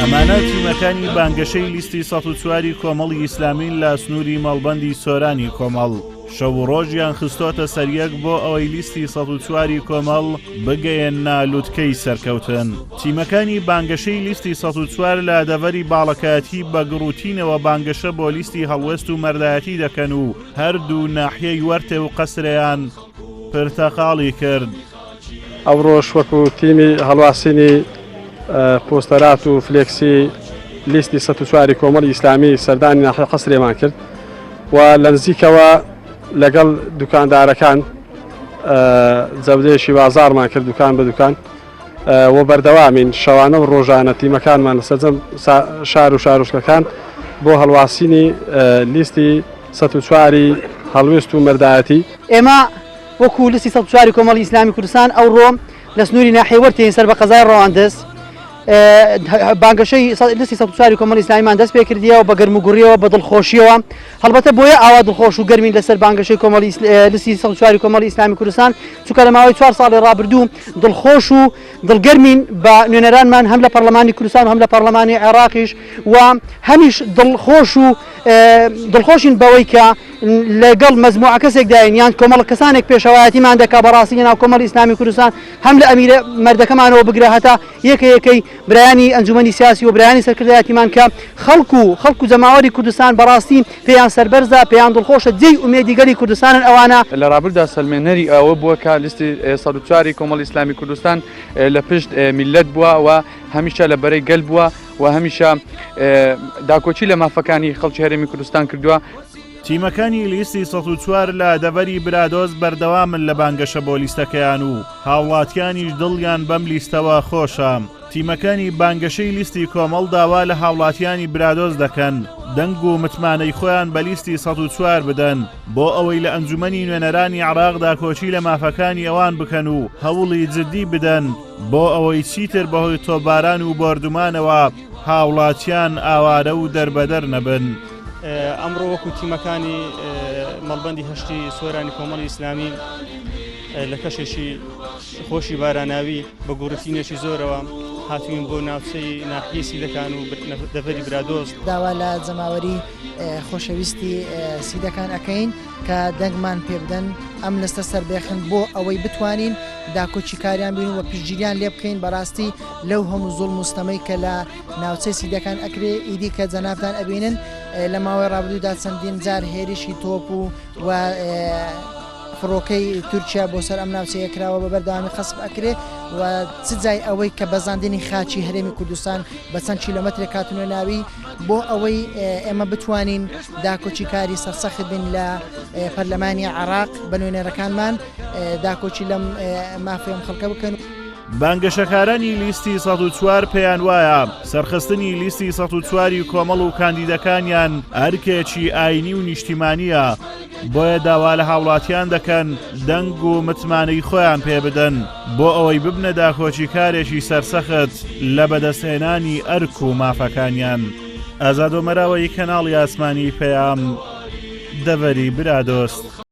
ئەمانە تیمەکانی بانگەشەی لیستی 104 کۆمەڵی ئیسلامین لە سنووری مەڵبەندی سۆرانی کۆمەڵ شەو و ڕۆژیان خستۆتە سەریەک بۆ ئەوەی لیستی 104 کۆمەڵ بگەیەنە لووتکەی سەرکەوتن. تیمەکانی بانگەشەی لیستی 104 لە دەڤەری باڵەکایەتی بە گڕوتینەوە بانگەشە بۆ لیستی هەڵوێست و مەردایەتی دەکەن و هەردوو ناحیەی وەرتێ و قەسرەیان پرتەقاڵی کرد. ئەوڕۆژ وەکو تیمی هەڵواسینی پۆستەرات و فلێکسی لیستی 104 کۆمەڵی ئیسلامی سەردانی ناحیە قەسرێمان کرد و لە نزیکەوە لەگەڵ دوکاندارەکان جەودەیەکی بازارمان کرد دوکان بە دوکان و بەردەوامین شەوانە و ڕۆژانە تیمەکانمان لەسەرجەم شار و شارۆچکەکان بۆ هەڵواسینی لیستی 104 هەڵوێست و مەردایەتی. ئێمە وەکو لیستی 104 کۆمەڵی ئیسلامی کوردستان ئەوڕۆ لە سنووری ناحیە وەرتین سەر بە قەزای ڕەواندز بانگەشەی لیستی 104 کۆمەڵی ئیسلامیمان دەست پێ کردیەوە بە گەرموگوڕیەوە بە دڵخۆشیەوە. هەڵبەتە بۆیە ئاوا دڵخۆش و گەرمین لەسەر بانگەشەی کۆمەڵی لیستی 104 کۆمەڵی ئیسلامی کوردستان چونکە لە ماوەی 4 ساڵی ڕابردوو دڵخۆش و دڵگەرمین بە نوێنەرانمان هەم لە پەرلەمانی کوردستان و هەم لە پەرلەمانی عێراقیش و هەمیش دڵخۆش و دڵخۆشین بەوەی کە لەگەڵ مەجموعە کەسێکداین یان کۆمەڵ کەسانێک پێشەوایەتیمان دەکا بەڕاستی ناو کۆمەڵی ئیسلامی کوردستان هەم لە ئەمیرە مەردەکەمانەوە بگرە هەتا یەکەی برایانی ئەنجومەنی سیاسی و برایانی سەرکردایەتیمان کە خەڵک و جەماوەری کوردستان بەڕاستی پێیان سەربەرزە پێیان دڵخۆشە جێی ئومێدیگەری کوردستانن ئەوانە. لە ڕابردا سەلمێنەری ئەوە بووە کە لیستی 104 کۆمەڵی ئیسلامی کوردستان لە پشت میلەت بووە و هەمیشە لە بەرەی گەل بووە و هەمیشە داکۆچی لە مافەکانی خەڵکی هەرێمی کوردستان کردووە. تیمەکانی لیستی 104 لە دەڤەری برادۆز بەردەوامن لە بانگەشە بۆ لیستەکەیان و هاوڵاتیانیش دڵیان بەم لیستەوە خۆشە. تیمەکانی بانگەشەی لیستی کۆمەڵ داوا لە هاوڵاتیانی برادۆز دەکەن دەنگ و متمانەی خۆیان بە لیستی 104 بدەن بۆ ئەوەی لە ئەنجومەنی نوێنەرانی عێراقدا کۆچی لە مافەکانی ئەوان بکەن و هەوڵی جدی بدەن بۆ ئەوەی چیتر بەهۆی تۆباران و بۆردومانەوە هاوڵاتیان ئاوارە و دەربەدەر نەبن. ئەمڕۆ وەکو تیمەکانی مەڵبەندی هەشتی سۆرانی کۆمەڵی ئیسلامی لە کەشێکی خۆشی باراناوی بە گوڕتینێکی زۆرەوە هاتوین بۆ ناوچەی ناحیەی سیدەکان و دەڤەری برادۆز داوا لە جەماوەری خۆشەویستی سیدەکان ئەەکەین کە دەنگمان پێ بدەن ئەم لەستە سەربێخن بۆ ئەوەی بتوانین داکۆچی کاریان بین و پیشگیریان لێ بکەین بەڕاستی لەو هەموو زوڵ مستەمەی کە لە ناوچەی سیدەکان ئەکرێ ئیدی کە جەنابتان ئەبینن لە ماوەی ڕابردوودا چەندین جار هێرشی تۆپ و فڕۆکەی تورکیا بۆ سەر ئەم ناوچەیە کراوە بە بەردەوامی خەسب ئەکرێ و چ جای ئەوەی کە بەزاندنی خاچی هەرێمی کوردستان بە چەند کیلۆمەترێک کاتونە ناوی بۆ ئەوەی ئێمە بتوانین داکۆچی کاری سەرسەخت بین لە پەرلەمانی عێراق بە نوێنەرەکانمان داکۆچی لەم مافێم خەڵکە بکەن. بانگەشەکارانی لیستی 104 پێیان وایە سەرخستنی لیستی 104 کۆمەڵ و کاندیدەکانیان هەرکێکی ئاینی و نیشتیمانیە بۆیە داوا لە هاوڵاتیان دەکەن دەنگ و متمانەی خۆیان پێ بدەن بۆ ئەوەی ببنە داکۆچی کارێکی سەرسەخت لە بەدەستهێنانی ئەرک و مافەکانیان. ئازاد و مەراوەی کەناڵی ئاسمانی پەیام دەڤەری برادۆست.